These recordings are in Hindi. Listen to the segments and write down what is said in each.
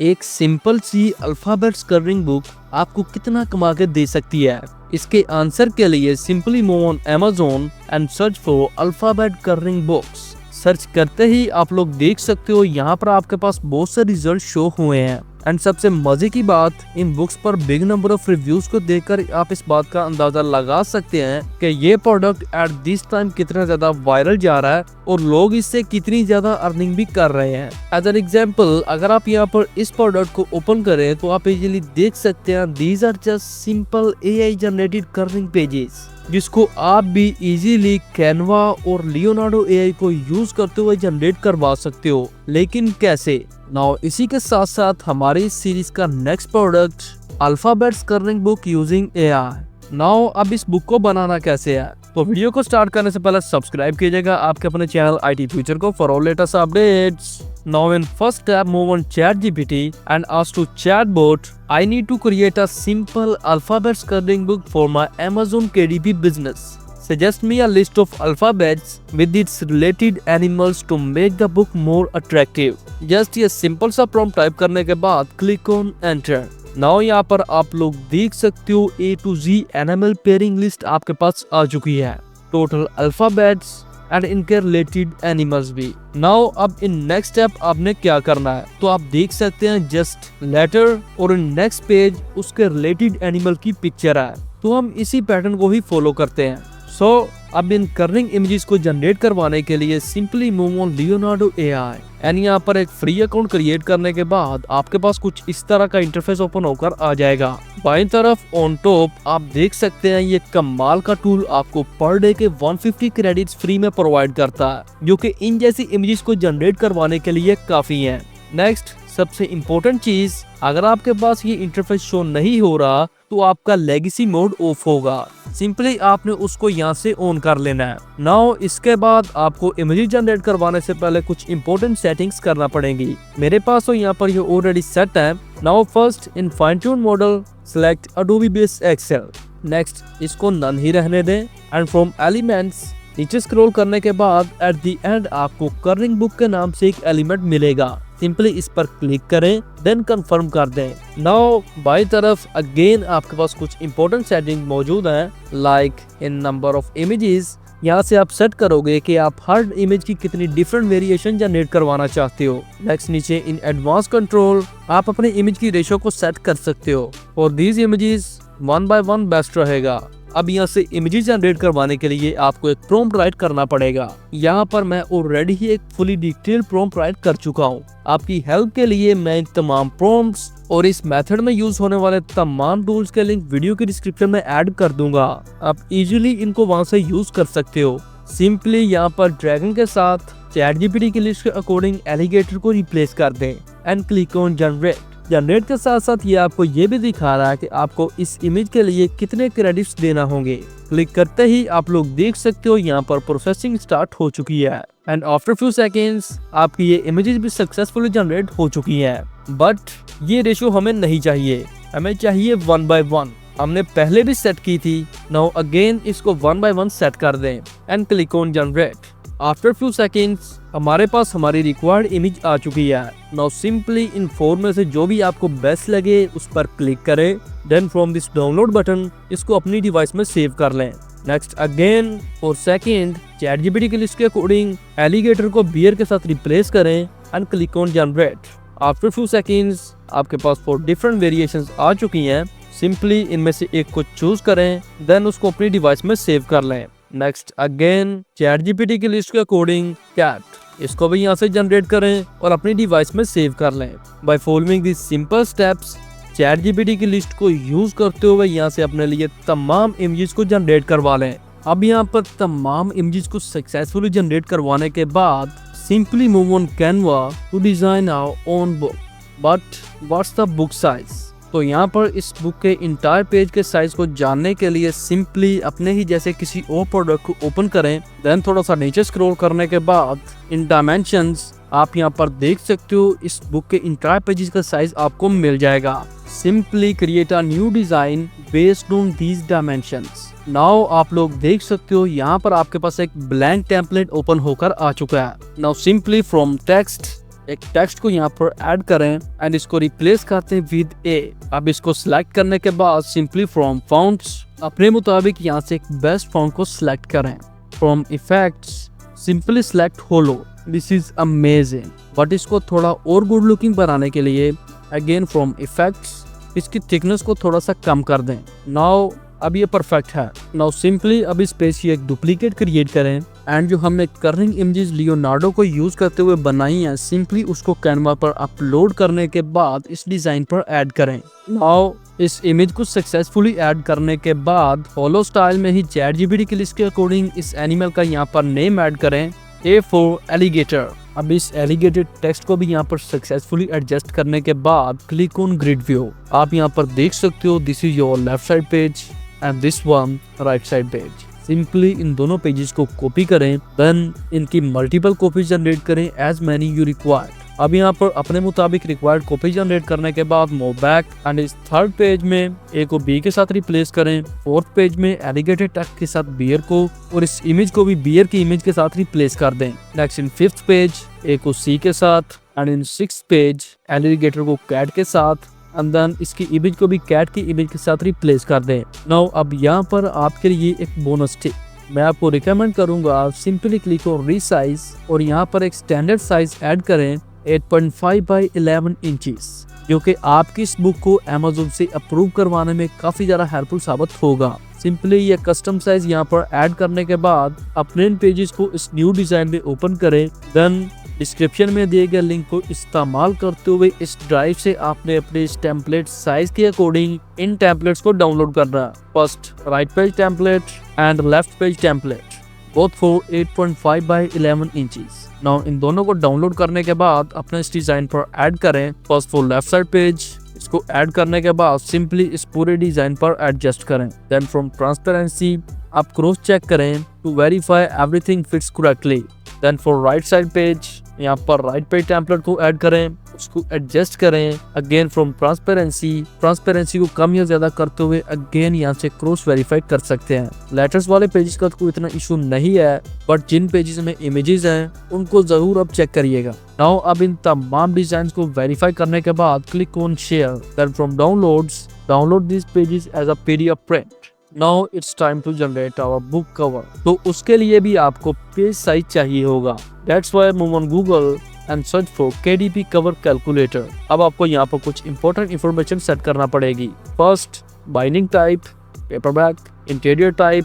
एक सिंपल सी अल्फाबेट्स कलरिंग बुक आपको कितना कमा के दे सकती है? इसके आंसर के लिए simply move on Amazon and search for alphabet colouring books. Search करते ही आप लोग देख सकते हो यहाँ पर आपके पास बहुत से रिजल्ट शो हुए हैं। एंड सबसे मजे की बात, इन बुक्स पर बिग नंबर ऑफ रिव्यूज को देखकर आप इस बात का अंदाजा लगा सकते हैं कि ये प्रोडक्ट एट दिस टाइम कितना ज्यादा वायरल जा रहा है और लोग इससे कितनी ज्यादा अर्निंग भी कर रहे हैं। एज एन एग्जाम्पल, अगर आप यहाँ पर इस प्रोडक्ट को ओपन करें तो आप इजीली देख सकते हैं these are just simple AI generated colouring pages, जिसको आप भी इजीली कैनवा और लियोनार्डो AI को यूज करते हुए जनरेट करवा सकते हो। लेकिन कैसे? नाउ इसी के साथ साथ हमारी इस सीरीज का next product alphabets colouring book using AI। Now अब इस बुक को बनाना कैसे है, तो वीडियो को स्टार्ट करने से पहले सब्सक्राइब कीजिएगा आपके अपने चैनल IT फ्यूचर को for all latest updates. Now in first step, move on ChatGPT and ask to chatbot, I need to create a simple alphabets coloring book for my Amazon KDP business. Suggest me a list of alphabets with its related animals to make the book more attractive. Just ये simple सा prompt type करने के बाद click on enter. Now यहाँ पर आप लोग देख सकते हो A to Z animal pairing list आपके पास आ चुकी है, total alphabets एंड इनके रिलेटेड एनिमल्स भी। नाउ अब इन नेक्स्ट स्टेप आपने क्या करना है, तो आप देख सकते हैं जस्ट लेटर और इन नेक्स्ट पेज उसके रिलेटेड एनिमल की पिक्चर है। तो हम इसी पैटर्न को ही फॉलो करते हैं। सो अब इन कलरिंग इमेजेस को जनरेट करवाने के लिए simply move on Leonardo AI and यहाँ पर एक फ्री अकाउंट क्रिएट करने के बाद आपके पास कुछ इस तरह का इंटरफेस ओपन होकर आ जाएगा। बाईं तरफ ऑन टॉप आप देख सकते हैं ये कमाल का टूल आपको पर डे के 150 क्रेडिट्स फ्री में प्रोवाइड करता है, जो कि इन जैसी इमेजेस को जनरेट करवाने के लिए काफी है। नेक्स्ट सबसे इम्पोर्टेंट चीज, अगर आपके पास ये इंटरफेस शो नहीं हो रहा तो आपका लेगेसी मोड ऑफ होगा। सिंपली आपने उसको यहाँ से ऑन कर लेना है। नाउ इसके बाद आपको इमेज जनरेट करवाने से पहले कुछ इंपॉर्टेंट सेटिंग्स करना पड़ेगी। मेरे पास तो यहाँ पर ये ऑलरेडी सेट है। Now first in fine tune model select अडोबी बेस एक्सेल। नेक्स्ट इसको नन ही रहने दें एंड फ्रॉम एलिमेंट्स नीचे स्क्रॉल करने के बाद एट द एंड आपको कलरिंग बुक के नाम से एक एलिमेंट मिलेगा। सिंपली इस पर क्लिक करें देन कंफर्म कर दें। नाउ बाई तरफ अगेन आपके पास कुछ इंपॉर्टेंट सेटिंग मौजूद हैं, like in number of images. यहाँ से आप सेट करोगे कि आप हर इमेज की कितनी डिफरेंट वेरिएशन जनरेट करवाना चाहते हो। नेक्स्ट नीचे इन एडवांस कंट्रोल आप अपने इमेज की रेशो को सेट कर सकते हो और दीज इमेजेस 1 by 1 बेस्ट रहेगा। अब यहाँ से इमेजेस जनरेट करवाने के लिए आपको एक प्रॉम्प्ट राइट करना पड़ेगा। यहाँ पर मैं ऑलरेडी ही एक फुली डिटेल प्रॉम्प्ट राइट कर चुका हूँ। आपकी हेल्प के लिए मैं इन तमाम प्रॉम्प्ट्स और इस मेथड में यूज होने वाले तमाम टूल्स के लिंक वीडियो की डिस्क्रिप्शन में ऐड कर दूंगा। आप इजीली इनको वहाँ से यूज कर सकते हो। सिंपली यहाँ पर ड्रैगन के साथ ChatGPT की लिस्ट के अकॉर्डिंग एलिगेटर को रिप्लेस कर दें and click on generate. Generate के साथ साथ ये आपको ये भी दिखा रहा है कि आपको इस इमेज के लिए कितने क्रेडिट्स देना होंगे। क्लिक करते ही आप लोग देख सकते हो यहाँ पर प्रोसेसिंग स्टार्ट हो चुकी है एंड आफ्टर फ्यू सेकेंड्स आपकी ये इमेजेस भी सक्सेसफुली जनरेट हो चुकी हैं। बट ये रेशो हमें नहीं चाहिए, हमें चाहिए 1 by 1। हमने पहले भी सेट की थी। नाउ अगेन इसको 1 by 1 सेट कर दें and click on generate. After few seconds हमारे पास हमारी रिक्वायर्ड इमेज आ चुकी है। नाउ सिंपली इन 4 में से जो भी आपको बेस्ट लगे उस पर क्लिक करें। Then from this download button इसको अपनी डिवाइस में सेव कर लें। Next again for second ChatGPT की लिस्ट के अकॉर्डिंग एलिगेटर को बियर के साथ रिप्लेस करें and click on generate. After few seconds आपके पास 4 डिफरेंट वेरिएशंस आ चुकी हैं। सिंपली इनमें से एक को चूज करें देन उसको अपनी डिवाइस में सेव कर लें। नेक्स्ट अगेन ChatGPT की लिस्ट के अकॉर्डिंग कैट, इसको भी यहाँ से जनरेट करें और अपनी डिवाइस में सेव कर लें। By following this simple steps ChatGPT की लिस्ट को यूज करते हुए यहाँ से अपने लिए तमाम इमेजेस को जनरेट करवा लें। अब यहाँ पर तमाम इमेजेस को सक्सेसफुली जनरेट करवाने के बाद simply move on Canva to design our own book. But what's the book size? तो यहाँ पर इस बुक के इंटायर पेज के साइज को जानने के लिए सिंपली अपने ही जैसे किसी और प्रोडक्ट को ओपन करें। देन थोड़ा सा नीचे स्क्रॉल करने के बाद इन डायमेंशंस आप यहाँ पर देख सकते हो इस बुक के इंटायर पेजेस का साइज आपको मिल जाएगा। Simply create a new design based on these dimensions. Now आप लोग देख सकते हो यहाँ पर आपके पास एक ब्लैंक टेम्पलेट ओपन होकर आ चुका है। नाउ सिंपली फ्रॉम टेक्स्ट एक टेक्स्ट को यहाँ पर ऐड करें एंड इसको रिप्लेस करते हैं विद ए। अब इसको सिलेक्ट करने के बाद सिंपली फ्रॉम फॉन्ट्स अपने मुताबिक यहाँ से एक बेस्ट फॉन्ट को सिलेक्ट करें। From effects simply select hollow. This is amazing, but इसको थोड़ा और गुड लुकिंग बनाने के लिए अगेन फ्रॉम इफेक्ट्स इसकी थिकनेस को थोड़ा सा कम कर दें। नाउ अब ये परफेक्ट है। नाउ सिंपली अब इस पेज की एक डुप्लीकेट क्रिएट करें एंड जो हमने कर्निंग इमेजेस लियोनार्डो को यूज करते हुए बनाई है सिंपली उसको कैनवा पर अपलोड करने के बाद इस डिजाइन पर ऐड करें। नाउ इस इमेज को सक्सेसफुली ऐड करने के बाद होलो स्टाइल में ही ChatGPT की लिस्ट के अकॉर्डिंग इस एनिमल का यहाँ पर नेम ऐड करें A for एलिगेटर। अब इस एलिगेटेड टेक्स्ट को भी यहाँ पर सक्सेसफुली एडजस्ट करने के बाद क्लिक ऑन ग्रिड व्यू। आप यहाँ पर देख सकते हो this is your left side page and this one right side page. Simply इन दोनों पेजेस को कॉपी करें, देन इनकी मल्टीपल कॉपी जनरेट करें एज मैनी यू रिक्वायर्ड। अब यहाँ पर अपने मुताबिक रिक्वायर्ड कॉपी जनरेट करने के बाद मूव बैक एंड इस थर्ड पेज में ए को बी के साथ रिप्लेस करें, फोर्थ पेज में एलिगेटेड टेक्स्ट के साथ बियर को और इस इमेज को भी बियर की इमेज के साथ रिप्लेस कर दें। नेक्स्ट इन फिफ्थ पेज ए को सी के साथ and in sixth page alligator को कैट के साथ एंड देन इसकी इमेज को भी कैट की इमेज के साथ रिप्लेस कर दें। नाउ अब यहाँ पर आपके लिए एक बोनस टिप मैं आपको रिकमेंड करूंगा, सिंपली क्लिक ऑन रीसाइज और यहाँ पर एक स्टैंडर्ड साइज ऐड करें 8.5 बाई 11 इंचेस, जो कि आपकी इस बुक को Amazon से अप्रूव करवाने में काफी ज्यादा हेल्पफुल साबित होगा। सिंपली ये कस्टम साइज यहाँ पर ऐड करने के बाद अपने इन पेजेस को इस न्यू डिजाइन में ओपन करें, देन डिस्क्रिप्शन में दिए गए लिंक को इस्तेमाल करते हुए इस ड्राइव से आपने अपने इस टेम्पलेट साइज के अकॉर्डिंग इन टेम्पलेट्स को डाउनलोड करना है। First right page template and left page template both for 8.5 by 11 inches. Now in दोनों को डाउनलोड करने के बाद अपने इस डिजाइन पर ऐड करें। First for left side page इसको ऐड करने के बाद सिंपली इस पूरे डिजाइन पर एडजस्ट करें। देन फ्रॉम ट्रांसपेरेंसी आप क्रॉस चेक करें to verify everything fits correctly. Then for right side page यहाँ पर राइट पेज टेम्पलेट को ऐड करें, उसको एडजस्ट करें। अगेन फ्रॉम ट्रांसपेरेंसी को कम या ज्यादा करते हुए अगेन यहाँ से क्रॉस वेरीफाई कर सकते हैं। लेटर्स वाले पेजेस का कोई इतना इशू नहीं है, बट जिन पेजेस में इमेजेस हैं उनको जरूर अब चेक करिएगा। नाउ अब इन तमाम डिजाइन को वेरीफाई करने के बाद click on share, then from downloads download this pages as a PDF print. Now it's time to generate our book cover. तो उसके लिए भी आपको पेज साइज चाहिए होगा। That's why move on Google and search for KDP cover calculator. अब आपको यहाँ पर कुछ इंपॉर्टेंट इंफॉर्मेशन सेट करना पड़ेगी। First binding type, paperback, interior type,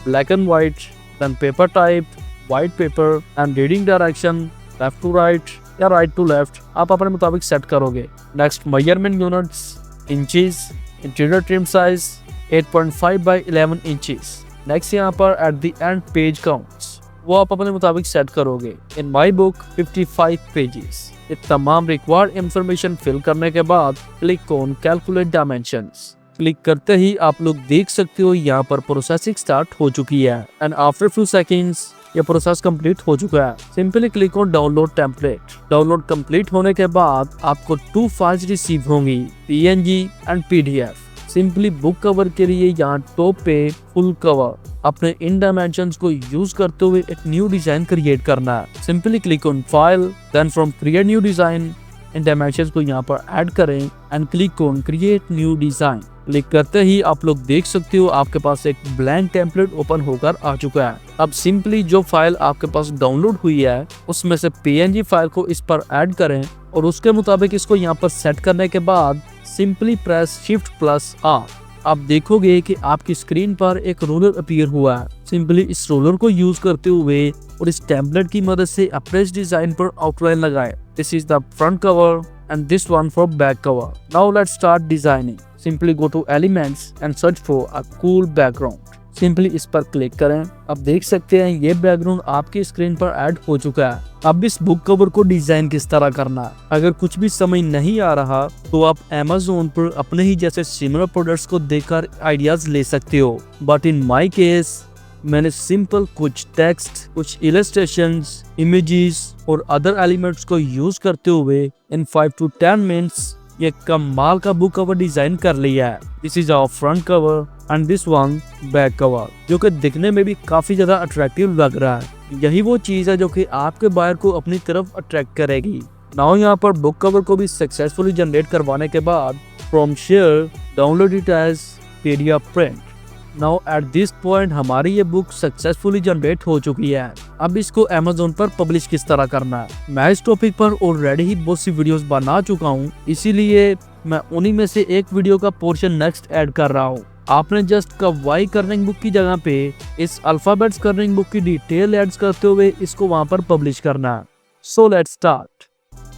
black and white, then paper type, white paper and reading direction left to right या राइट टू लेफ्ट आप अपने मुताबिक सेट करोगे। Next measurement units, inches, interior trim size 8.5 by 11 inches. Next यहाँ पर at the end page counts वो आप अपने मुताबिक सेट करोगे। In my book 55 pages. ये तमाम रिक्वायर्ड इंफॉर्मेशन फिल करने के बाद click on calculate dimensions. Click करते ही आप लोग देख सकते हो यहाँ पर प्रोसेसिंग स्टार्ट हो चुकी है एंड आफ्टर फ्यू सेकंड्स ये प्रोसेस कंप्लीट हो चुका है। Simply click on download template. Download complete होने के बाद आपको 2 फाइल्स रिसीव होंगी, PNG and PDF। Simply book cover के लिए यहाँ टॉप पे फुल कवर अपने इन डायमेंशंस को यूज करते हुए एक न्यू डिजाइन क्रिएट करना है। Simply click on file, then from create new design in dimensions को यहाँ पर ऐड करें and click on create new design. Click करते ही आप लोग देख सकते हो आपके पास एक ब्लैंक टेम्पलेट ओपन होकर आ चुका है। अब सिंपली जो फाइल आपके पास डाउनलोड हुई है उसमें से PNG फाइल को इस पर ऐड करें और उसके मुताबिक इसको यहाँ पर सेट करने के बाद सिंपली प्रेस Shift+R। आप देखोगे कि आपकी स्क्रीन पर एक रोलर अपीयर हुआ है। सिंपली इस रोलर को यूज करते हुए और इस टेम्पलेट की मदद से अपने इस डिजाइन पर आउटलाइन लगाएं। This is the front cover and this one for back cover. Now let's start designing. Simply go to elements and search for a cool background. Simply इस पर क्लिक करें। अब देख सकते हैं ये बैकग्राउंड आपकी स्क्रीन पर ऐड हो चुका है। अब इस बुक कवर को डिजाइन किस तरह करना है, अगर कुछ भी समझ नहीं आ रहा तो आप Amazon पर अपने ही जैसे सिमिलर प्रोडक्ट्स को देखकर आइडियाज ले सकते हो। बट इन माई केस मैंने सिंपल कुछ टेक्स्ट, कुछ इलस्ट्रेशंस, इमेजेस और अदर एलिमेंट्स को यूज करते हुए इन 5 to 10 मिनट्स ये कमाल का बुक कवर डिजाइन कर लिया है। This is our front cover and this one back cover, जो कि दिखने में भी काफी ज्यादा अट्रैक्टिव लग रहा है। यही वो चीज है जो कि आपके बायर को अपनी तरफ अट्रैक्ट करेगी। नाउ यहाँ पर बुक कवर को भी सक्सेसफुली जनरेट करवाने के बाद from share download it as PDF print. Now at this point हमारी ये बुक सक्सेसफुली जनरेट हो चुकी है। अब इसको Amazon पर पब्लिश किस तरह करना है, मैं इस टॉपिक पर ऑलरेडी ही बहुत सी वीडियोस बना चुका हूँ, इसीलिए मैं उन्हीं में से एक वीडियो का पोर्शन नेक्स्ट ऐड कर रहा हूँ। आपने जस्ट कवाई कर्निंग बुक की जगह पे इस अल्फाबेट्स कर्निंग बुक की डिटेल एड्स करते हुए इसको वहां पर पब्लिश करना है। So let's start.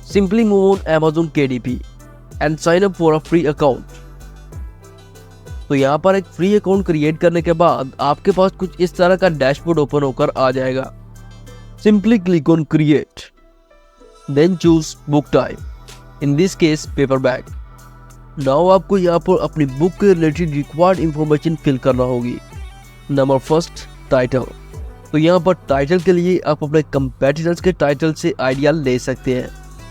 Simply move on Amazon KDP and sign up for a free account. तो यहाँ पर एक फ्री अकाउंट क्रिएट करने के बाद आपके पास कुछ इस तरह का डैशबोर्ड ओपन होकर आ जाएगा। Simply click on create, then choose book type, in this case paperback. Now आपको यहाँ पर अपनी बुक के रिलेटेड रिक्वायर्ड इंफॉर्मेशन फिल करना होगी। Number first, title. तो यहाँ पर टाइटल के लिए आप अपने कंपेटिटर्स के टाइटल से आइडिया ले सकते हैं,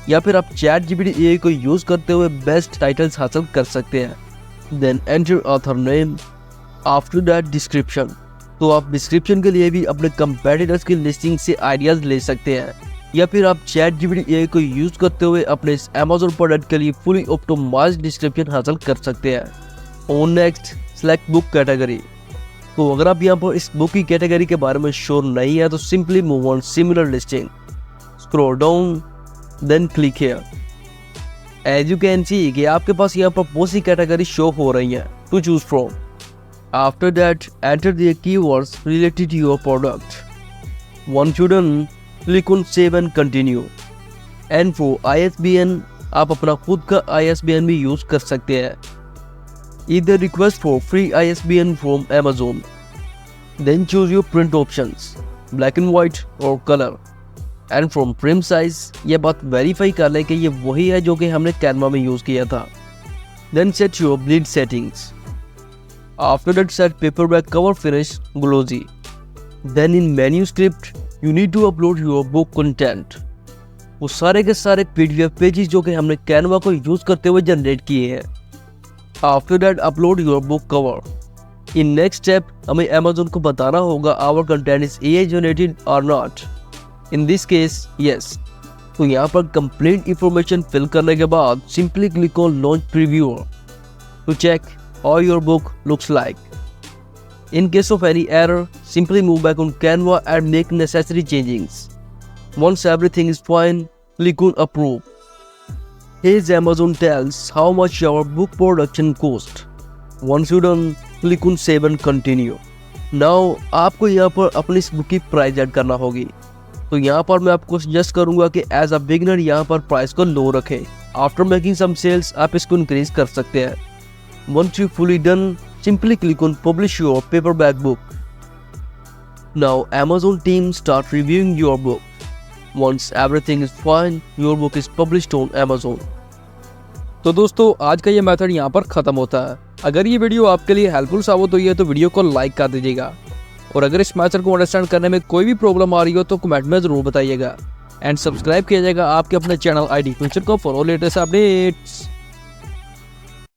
या फिर आप ChatGPT AI को यूज करते हुए बेस्ट टाइटल्स हासिल कर सकते हैं। Then enter author name, after that description. तो आप डिस्क्रिप्शन के लिए भी अपने कंपेटिटर्स की लिस्टिंग से आइडियाज ले सकते हैं, या फिर आप ChatGPT AI को यूज करते हुए अपने Amazon प्रोडक्ट के लिए फुली ऑप्टिमाइज्ड डिस्क्रिप्शन हासिल कर सकते हैं। On next, select book category. तो अगर आप यहाँ पर इस बुक की कैटेगरी के बारे में श्योर नहीं है तो simply move on similar listing, scroll down, then click here. As you can see कि आपके पास यहाँ पर बहुत सी कैटेगरी शो हो रही हैं to choose from. After that enter the keywords related to your product. Once you done, click on save and continue. And for ISBN आप अपना खुद का ISBN भी यूज कर सकते हैं। Either request for free ISBN from Amazon. Then choose your print options, black and white or color. And from print size, ये बात वेरीफाई कर लें कि ये वही है जो कि हमने Canva में यूज किया था। Then set your bleed settings. After that, set paperback cover finish glossy. Then in manuscript, you need to upload your book content. वो सारे के सारे PDF पेजेस जो कि हमने Canva को यूज करते हुए जनरेट किए हैं। After that, upload your book cover. In next step, हमें Amazon को बताना होगा our content is AI generated or not. In this case, yes. तो यहाँ पर complete information fill करने के बाद simply click on launch previewer to check how your book looks like. In case of any error, simply move back on Canva and make necessary changes. Once everything is fine, click on approve. Here's Amazon tells how much our book production cost. Once you done, click on save and continue. Now आपको यहाँ पर अपनी इस बुक की प्राइस ऐड करना होगी। तो यहाँ पर मैं आपको सजेस्ट करूँगा कि एज अ बिगिनर यहाँ पर प्राइस को लो रखें। आफ्टर मेकिंग सम सेल्स आप इसको इंक्रीज कर सकते हैं। Once you fully done, simply click on publish your paperback book. Now Amazon team start reviewing your book. Once everything is fine, your book is published on Amazon. तो दोस्तों आज का ये मेथड यहाँ पर ख़त्म होता है। अगर ये वीडियो आपके लिए हेल्पफुल साबित हुई है तो वीडियो को लाइक कर दीजिएगा, और अगर इस मेथड को अंडरस्टैंड करने में कोई भी प्रॉब्लम आ रही हो तो कमेंट में ज़रूर बताइएगा। एंड सब्सक्राइब किया जाएगा आपके अपने चैनल ID Future को फॉर लेटेस्ट अपडेट्स।